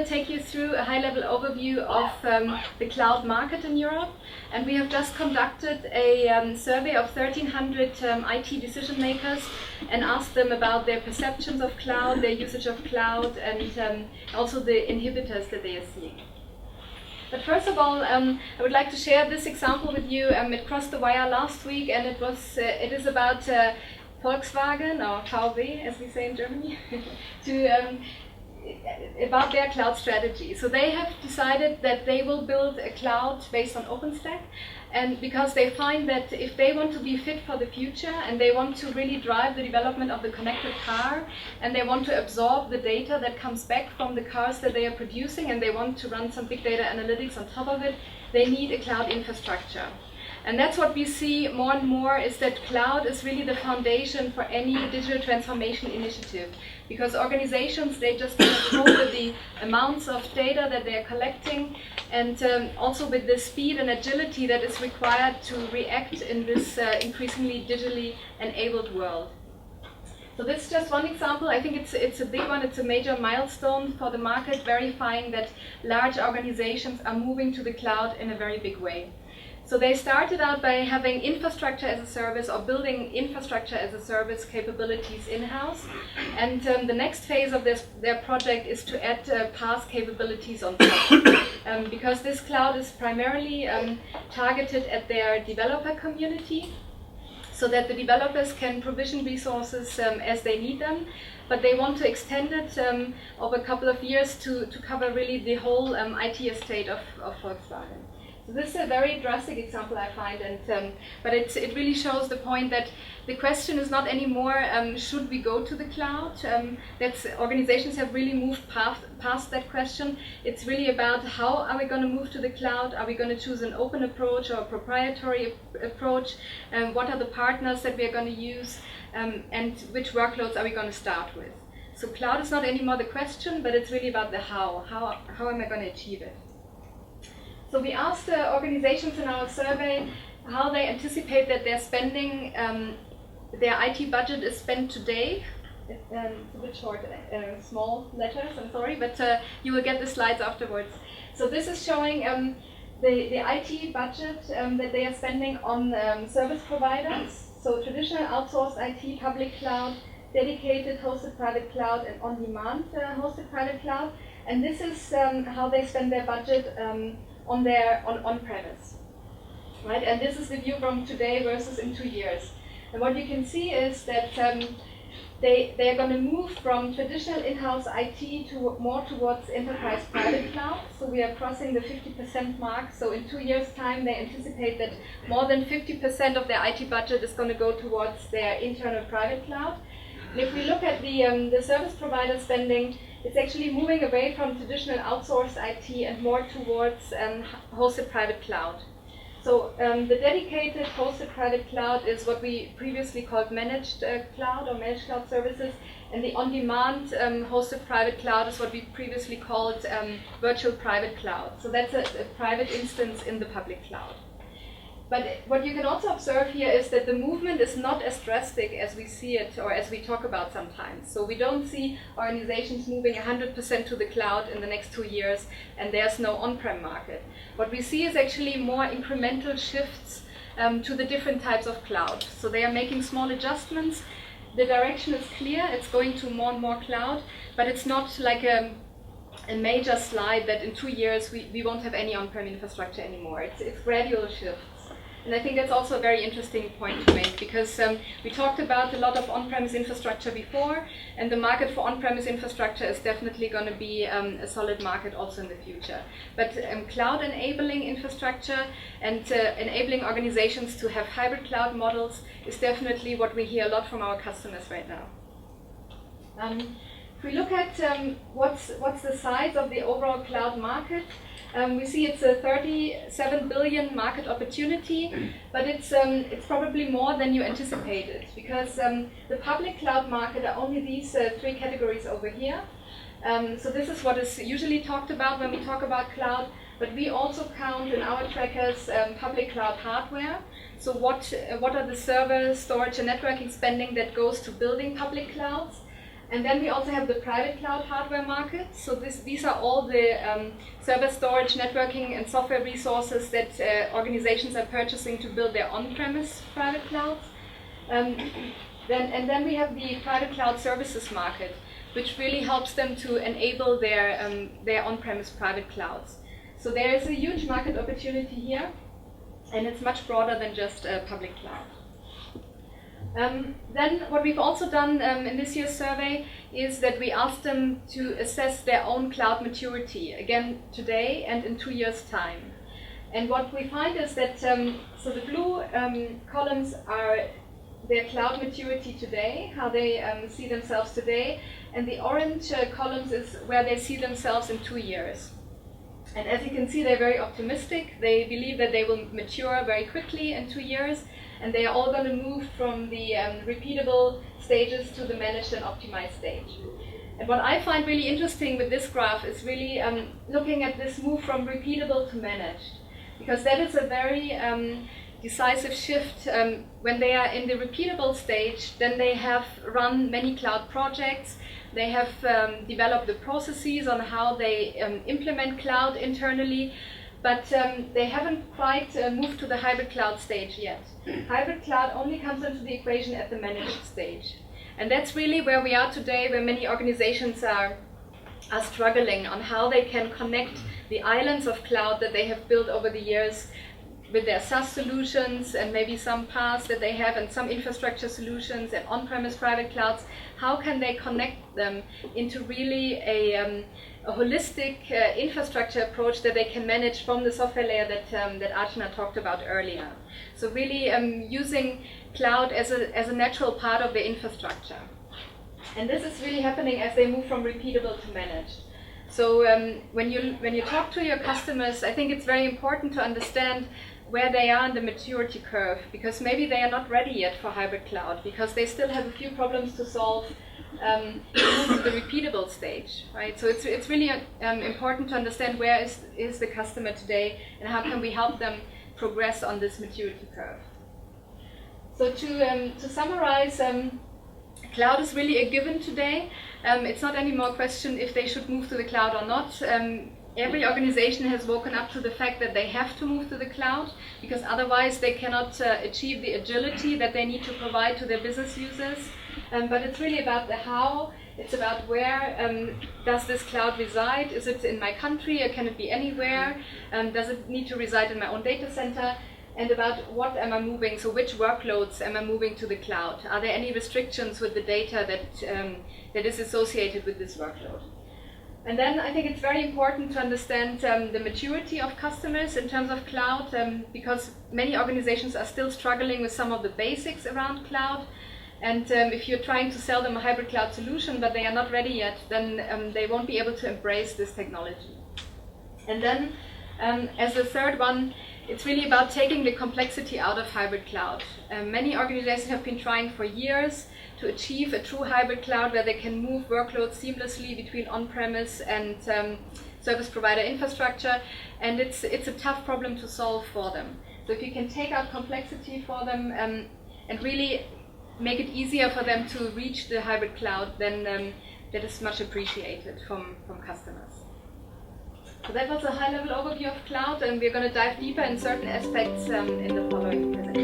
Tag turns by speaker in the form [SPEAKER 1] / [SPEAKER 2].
[SPEAKER 1] to take you through a high-level overview of the cloud market in Europe. And we have just conducted a survey of 1,300 IT decision makers and asked them about their perceptions of cloud, their usage of cloud, and also the inhibitors that they are seeing. But first of all, I would like to share this example with you. It crossed the wire last week, and it is about Volkswagen, or VW, as we say in Germany, about their cloud strategy. So they have decided that they will build a cloud based on OpenStack, and because they find that if they want to be fit for the future and they want to really drive the development of the connected car, and they want to absorb the data that comes back from the cars that they are producing, and they want to run some big data analytics on top of it, they need a cloud infrastructure. And that's what we see more and more, is that cloud is really the foundation for any digital transformation initiative. Because organizations, they just cope with the amounts of data that they are collecting, and also with the speed and agility that is required to react in this increasingly digitally enabled world. So this is just one example. I think it's a big one. It's a major milestone for the market, verifying that large organizations are moving to the cloud in a very big way. So they started out by having infrastructure as a service, or building infrastructure as a service capabilities in-house. And the next phase of their project is to add PaaS capabilities on top. Because this cloud is primarily targeted at their developer community, so that the developers can provision resources as they need them. But they want to extend it over a couple of years to cover really the whole IT estate of Volkswagen. So this is a very drastic example, I find, but it really shows the point that the question is not anymore should we go to the cloud. Organizations have really moved past that question. It's really about how are we going to move to the cloud? Are we going to choose an open approach or a proprietary approach? What are the partners that we are going to use? And which workloads are we going to start with? So cloud is not anymore the question, but it's really about the how. How am I going to achieve it? So we asked the organizations in our survey how they anticipate that their spending, their IT budget is spent today. It's a bit short, small letters, I'm sorry, but you will get the slides afterwards. So this is showing the IT budget that they are spending on service providers. So traditional outsourced IT, public cloud, dedicated hosted private cloud, and on-demand hosted private cloud. And this is how they spend their budget on-premise, right? And this is the view from today versus in 2 years. And what you can see is that they are going to move from traditional in-house IT to more towards enterprise private cloud. So we are crossing the 50% mark. So in 2 years' time, they anticipate that more than 50% of their IT budget is going to go towards their internal private cloud. And if we look at the service provider spending, it's actually moving away from traditional outsourced IT and more towards hosted private cloud. So the dedicated hosted private cloud is what we previously called managed cloud or managed cloud services, and the on-demand hosted private cloud is what we previously called virtual private cloud. So that's a private instance in the public cloud. But what you can also observe here is that the movement is not as drastic as we see it, or as we talk about sometimes. So we don't see organizations moving 100% to the cloud in the next 2 years, and there's no on-prem market. What we see is actually more incremental shifts to the different types of cloud. So they are making small adjustments. The direction is clear. It's going to more and more cloud, but it's not like a major slide that in 2 years we won't have any on-prem infrastructure anymore. It's gradual shifts. And I think that's also a very interesting point to make, because we talked about a lot of on-premise infrastructure before, and the market for on-premise infrastructure is definitely going to be a solid market also in the future. But cloud enabling infrastructure and enabling organizations to have hybrid cloud models is definitely what we hear a lot from our customers right now. If we look at what's the size of the overall cloud market, we see it's a 37 billion market opportunity, but it's probably more than you anticipated, because the public cloud market are only these 3 categories over here. So this is what is usually talked about when we talk about cloud, but we also count in our trackers public cloud hardware. So what are the server, storage, and networking spending that goes to building public clouds? And then we also have the private cloud hardware market. So these are all the server storage, networking, and software resources that organizations are purchasing to build their on-premise private clouds. Then we have the private cloud services market, which really helps them to enable their on-premise private clouds. So there is a huge market opportunity here, and it's much broader than just public cloud. Then what we've also done in this year's survey is that we asked them to assess their own cloud maturity, again today and in 2 years' time. And what we find is that, so the blue columns are their cloud maturity today, how they see themselves today, and the orange columns is where they see themselves in 2 years. And as you can see, they're very optimistic. They believe that they will mature very quickly in 2 years, and they are all going to move from the repeatable stages to the managed and optimized stage. And what I find really interesting with this graph is really looking at this move from repeatable to managed, because that is a very decisive shift. When they are in the repeatable stage, then they have run many cloud projects. They have developed the processes on how they implement cloud internally, but they haven't quite moved to the hybrid cloud stage yet. Hybrid cloud only comes into the equation at the managed stage. And that's really where we are today, where many organizations are struggling on how they can connect the islands of cloud that they have built over the years with their SaaS solutions and maybe some PaaS that they have and some infrastructure solutions and on-premise private clouds. How can they connect them into really a holistic infrastructure approach that they can manage from the software layer that Archana talked about earlier? So really you cloud as a natural part of the infrastructure. And this is really happening as they move from repeatable to managed. So when you talk to your customers, I think it's very important to understand where they are in the maturity curve, because maybe they are not ready yet for hybrid cloud, because they still have a few problems to solve to move to the repeatable stage, right? So it's really important to understand where is the customer today and how can we help them progress on this maturity curve. So to summarize, cloud is really a given today. It's not anymore a question if they should move to the cloud or not. Every organization has woken up to the fact that they have to move to the cloud, because otherwise they cannot achieve the agility that they need to provide to their business users. But it's really about the how. It's about where does this cloud reside? Is it in my country, or can it be anywhere? Does it need to reside in my own data center? And about what am I moving, so which workloads am I moving to the cloud? Are there any restrictions with the data that is associated with this workload? And then I think it's very important to understand the maturity of customers in terms of cloud, because many organizations are still struggling with some of the basics around cloud. And if you're trying to sell them a hybrid cloud solution, but they are not ready yet, then they won't be able to embrace this technology. And then as the third one, it's really about taking the complexity out of hybrid cloud. Many organizations have been trying for years to achieve a true hybrid cloud where they can move workloads seamlessly between on-premise and service provider infrastructure, and it's a tough problem to solve for them. So if you can take out complexity for them and really make it easier for them to reach the hybrid cloud, then that is much appreciated from customers. So that was a high-level overview of cloud, and we're going to dive deeper in certain aspects in the following presentation.